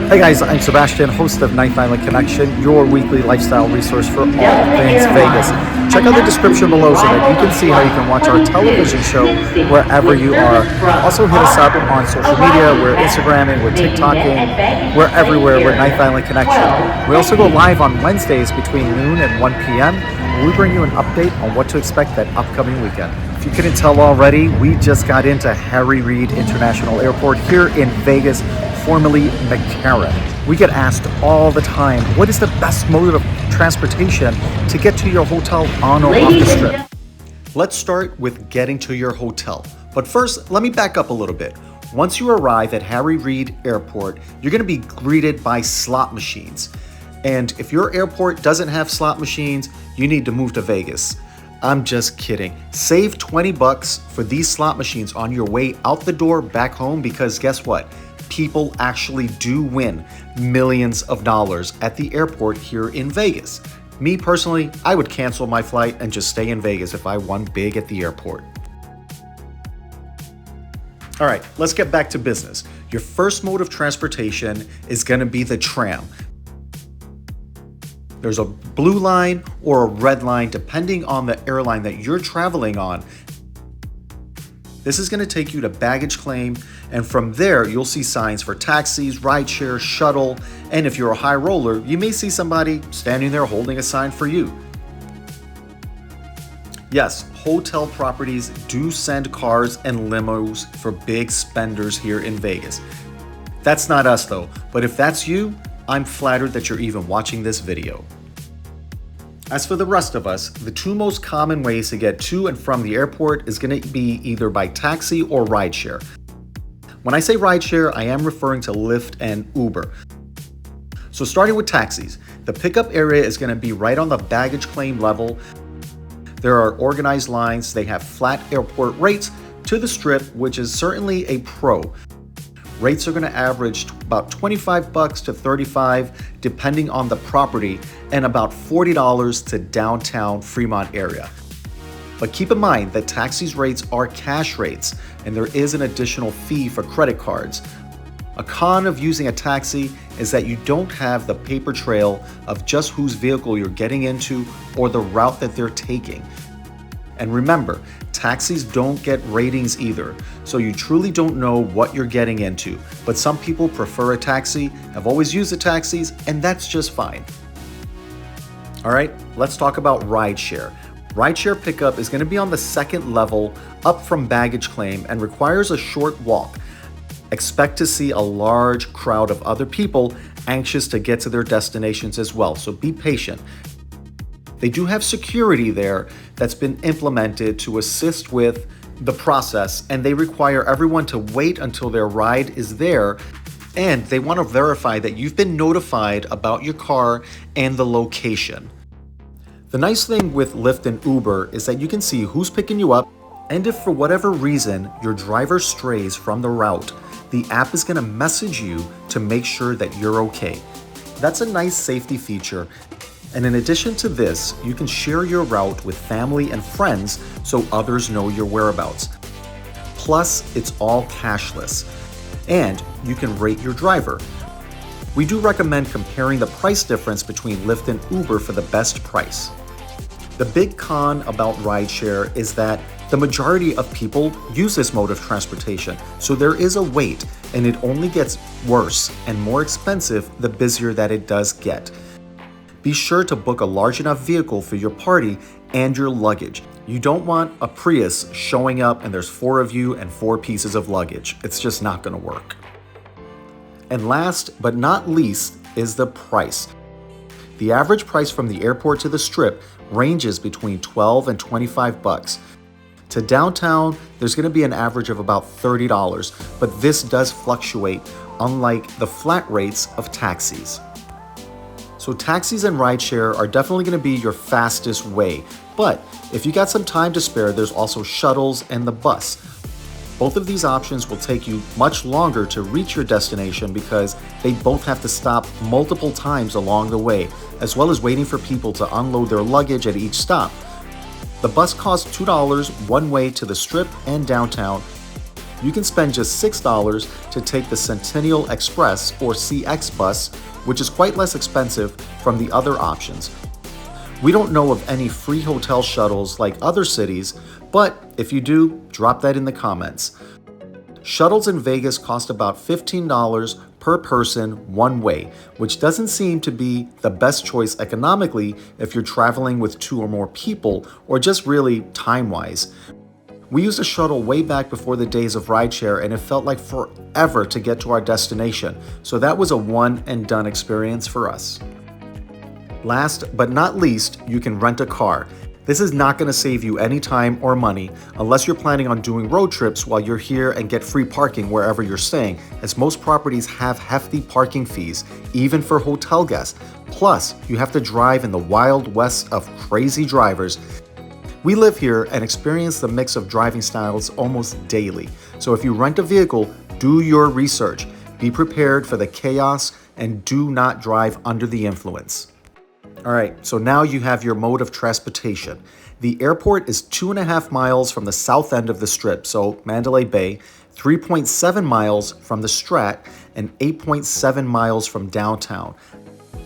Hey guys, I'm Sebastian, host of Ninth Island Connection, your weekly lifestyle resource for all things Vegas. Check out the description below so that you can see how you can watch our television show wherever you are. Also hit us up on social media. We're Instagramming, we're TikToking, we're everywhere. We're Ninth Island Connection. We also go live on Wednesdays between noon and 1 p.m. where we bring you an update on what to expect that upcoming weekend. If you couldn't tell already, we just got into Harry Reid International Airport here in Vegas, formerly McCarran. We get asked all the time, what is the best mode of transportation to get to your hotel on or off the strip? Let's start with getting to your hotel. But first, let me back up a little bit. Once you arrive at Harry Reid Airport, you're going to be greeted by slot machines. And if your airport doesn't have slot machines, you need to move to Vegas. I'm just kidding. Save $20 for these slot machines on your way out the door back home, because guess what? People actually do win millions of dollars at the airport here in Vegas. Me personally, I would cancel my flight and just stay in Vegas if I won big at the airport. All right, let's get back to business. Your first mode of transportation is going to be the tram. There's a blue line or a red line depending on the airline that you're traveling on. This is going to take you to baggage claim, and from there you'll see signs for taxis, rideshare, shuttle, and if you're a high roller, you may see somebody standing there holding a sign for you. Yes, hotel properties do send cars and limos for big spenders here in Vegas. That's not us though, but if that's you, I'm flattered that you're even watching this video. As for the rest of us, the two most common ways to get to and from the airport is going to be either by taxi or rideshare. When I say rideshare, I am referring to Lyft and Uber. So starting with taxis, the pickup area is going to be right on the baggage claim level. There are organized lines. They have flat airport rates to the strip, which is certainly a pro. Rates are going to average about $25 to $35 depending on the property, and about $40 to downtown Fremont area. But keep in mind that taxis rates are cash rates, and there is an additional fee for credit cards. A con of using a taxi is that you don't have the paper trail of just whose vehicle you're getting into or the route that they're taking. And remember, taxis don't get ratings either, so you truly don't know what you're getting into. But some people prefer a taxi, have always used the taxis, and that's just fine. All right, let's talk about rideshare. Rideshare pickup is going to be on the second level up from baggage claim and requires a short walk. Expect to see a large crowd of other people anxious to get to their destinations as well, so be patient. They do have security there that's been implemented to assist with the process, and they require everyone to wait until their ride is there, and they want to verify that you've been notified about your car and the location. The nice thing with Lyft and Uber is that you can see who's picking you up, and if for whatever reason your driver strays from the route, the app is going to message you to make sure that you're okay. That's a nice safety feature. And in addition to this, you can share your route with family and friends so others know your whereabouts. Plus, it's all cashless, and you can rate your driver. We do recommend comparing the price difference between Lyft and Uber for the best price. The big con about rideshare is that the majority of people use this mode of transportation, so there is a wait, and it only gets worse and more expensive the busier that it does get. Be sure to book a large enough vehicle for your party and your luggage. You don't want a Prius showing up and there's 4 of you and 4 pieces of luggage. It's just not going to work. And last but not least is the price. The average price from the airport to the strip ranges between $12 and $25. To downtown, there's going to be an average of about $30, but this does fluctuate, unlike the flat rates of taxis. So taxis and rideshare are definitely going to be your fastest way, but if you got some time to spare, there's also shuttles and the bus. Both of these options will take you much longer to reach your destination because they both have to stop multiple times along the way, as well as waiting for people to unload their luggage at each stop. The bus costs $2 one way to the strip and downtown, you can spend just $6 to take the Centennial Express or CX bus, which is quite less expensive from the other options. We don't know of any free hotel shuttles like other cities, but if you do, drop that in the comments. Shuttles in Vegas cost about $15 per person one way, which doesn't seem to be the best choice economically if you're traveling with 2 or more people, or just really time-wise. We used a shuttle way back before the days of rideshare, and it felt like forever to get to our destination, so that was a one and done experience for us. Last but not least, you can rent a car. This is not going to save you any time or money unless you're planning on doing road trips while you're here and get free parking wherever you're staying, as most properties have hefty parking fees, even for hotel guests. Plus, you have to drive in the wild west of crazy drivers. We live here and experience the mix of driving styles almost daily. So if you rent a vehicle, do your research. Be prepared for the chaos and do not drive under the influence. All right, so now you have your mode of transportation. The airport is 2.5 miles from the south end of the Strip, so Mandalay Bay, 3.7 miles from the Strat, and 8.7 miles from downtown.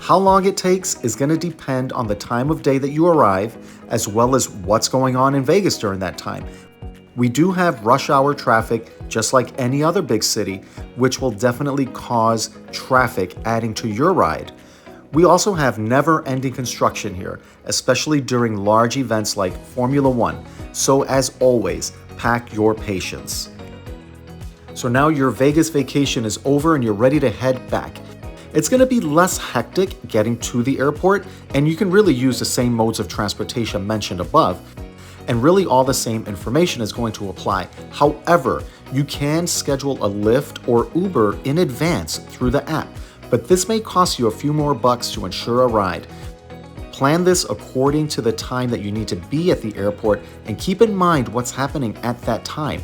How long it takes is going to depend on the time of day that you arrive, as well as what's going on in Vegas during that time. We do have rush hour traffic, just like any other big city, which will definitely cause traffic adding to your ride. We also have never-ending construction here, especially during large events like Formula One. So as always, pack your patience. So now your Vegas vacation is over and you're ready to head back. It's going to be less hectic getting to the airport, and you can really use the same modes of transportation mentioned above, and really all the same information is going to apply. However, you can schedule a Lyft or Uber in advance through the app, but this may cost you a few more bucks to ensure a ride. Plan this according to the time that you need to be at the airport, and keep in mind what's happening at that time.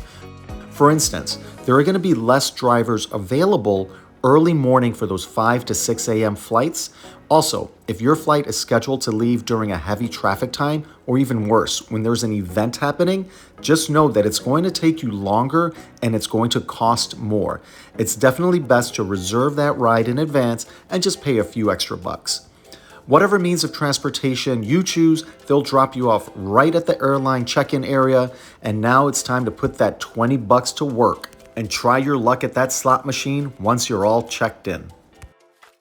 For instance, there are going to be less drivers available early morning for those 5 to 6 a.m. flights. Also, if your flight is scheduled to leave during a heavy traffic time, or even worse, when there's an event happening, just know that it's going to take you longer and it's going to cost more. It's definitely best to reserve that ride in advance and just pay a few extra bucks. Whatever means of transportation you choose, they'll drop you off right at the airline check-in area, and now it's time to put that 20 bucks to work and try your luck at that slot machine once you're all checked in.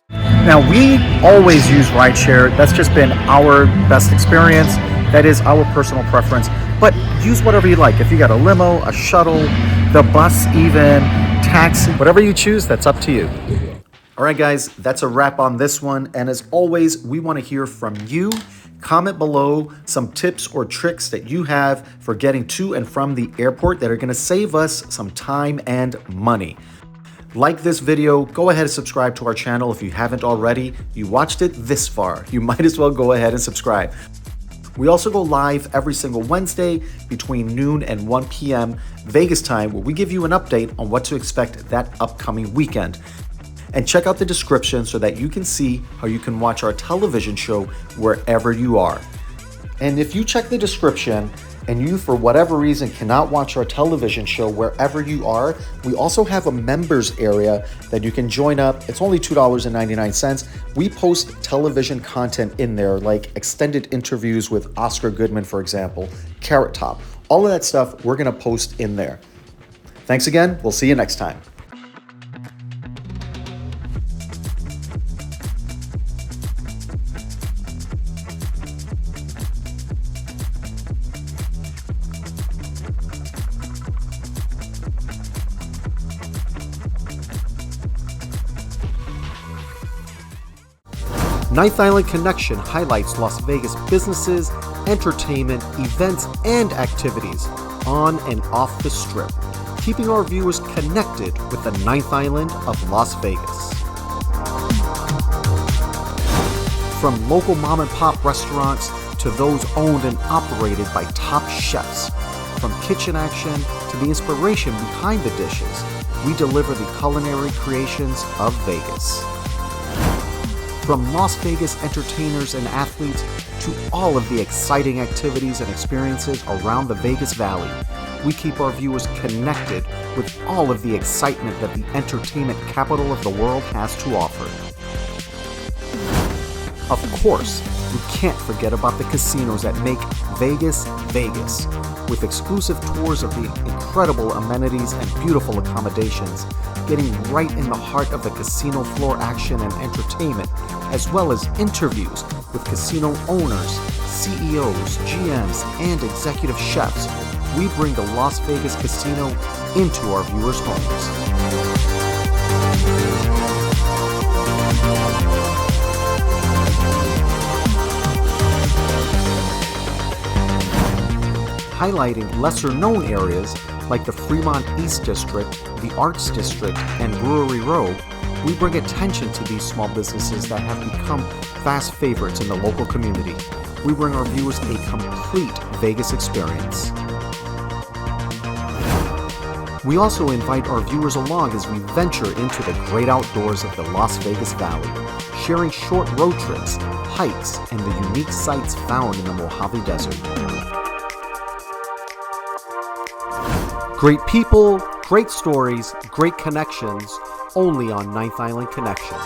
Now, we always use rideshare. That's just been our best experience. That is our personal preference. But use whatever you like. If you got a limo, a shuttle, the bus even, taxi, whatever you choose, that's up to you. All right, guys, that's a wrap on this one. And as always, we want to hear from you. Comment below some tips or tricks that you have for getting to and from the airport that are going to save us some time and money. Like this video, go ahead and subscribe to our channel if you haven't already. You watched it this far, you might as well go ahead and subscribe. We also go live every single Wednesday between noon and 1 p.m. Vegas time, where we give you an update on what to expect that upcoming weekend. And check out the description so that you can see how you can watch our television show wherever you are. And if you check the description and you, for whatever reason, cannot watch our television show wherever you are, we also have a members area that you can join up. It's only $2.99. We post television content in there, like extended interviews with Oscar Goodman, for example, Carrot Top. All of that stuff we're going to post in there. Thanks again. We'll see you next time. Ninth Island Connection highlights Las Vegas businesses, entertainment, events, and activities on and off the Strip, keeping our viewers connected with the Ninth Island of Las Vegas. From local mom and pop restaurants to those owned and operated by top chefs, from kitchen action to the inspiration behind the dishes, we deliver the culinary creations of Vegas. From Las Vegas entertainers and athletes to all of the exciting activities and experiences around the Vegas Valley, we keep our viewers connected with all of the excitement that the entertainment capital of the world has to offer. Of course, we can't forget about the casinos that make Vegas, Vegas, with exclusive tours of the incredible amenities and beautiful accommodations, getting right in the heart of the casino floor action and entertainment, as well as interviews with casino owners, CEOs, GMs, and executive chefs. We bring the Las Vegas Casino into our viewers' homes. Highlighting lesser-known areas like the Fremont East District, the Arts District, and Brewery Row, we bring attention to these small businesses that have become fast favorites in the local community. We bring our viewers a complete Vegas experience. We also invite our viewers along as we venture into the great outdoors of the Las Vegas Valley, sharing short road trips, hikes, and the unique sights found in the Mojave Desert. Great people, great stories, great connections, only on Ninth Island Connection.